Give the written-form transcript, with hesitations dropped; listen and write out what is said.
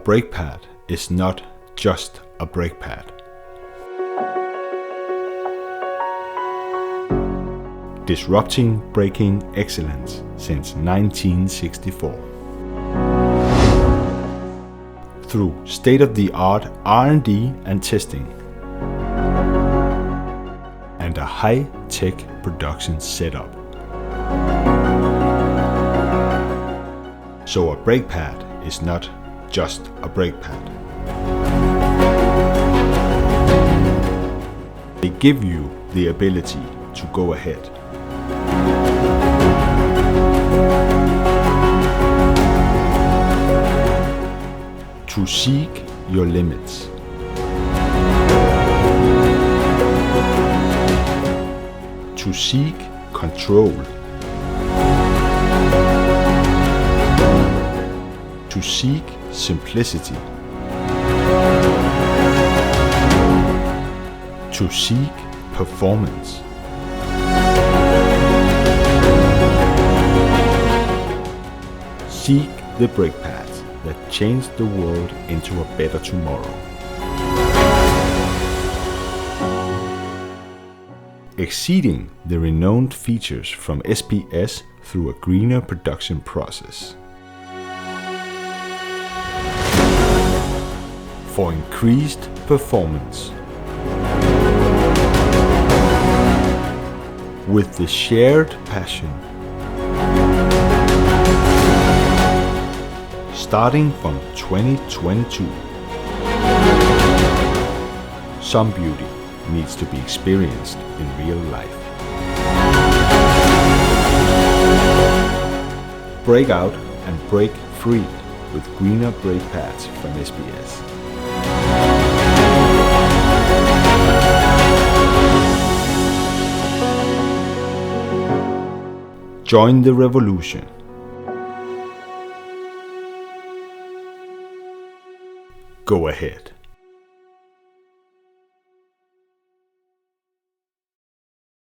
brake pad is not just a brake pad. Disrupting braking excellence since 1964. Through state-of-the-art R&D and testing, and a high-tech production setup. So a brake pad is not just a brake pad. They give you the ability to go ahead. To seek your limits. To seek control. To seek simplicity. To seek performance. Seek the brake pads that change the world into a better tomorrow. Exceeding the renowned features from SBS through a greener production process. For increased performance. With the shared passion. Starting from 2022. Some beauty needs to be experienced in real life. Break out and break free with greener brake pads from SBS. Join the revolution. Go ahead.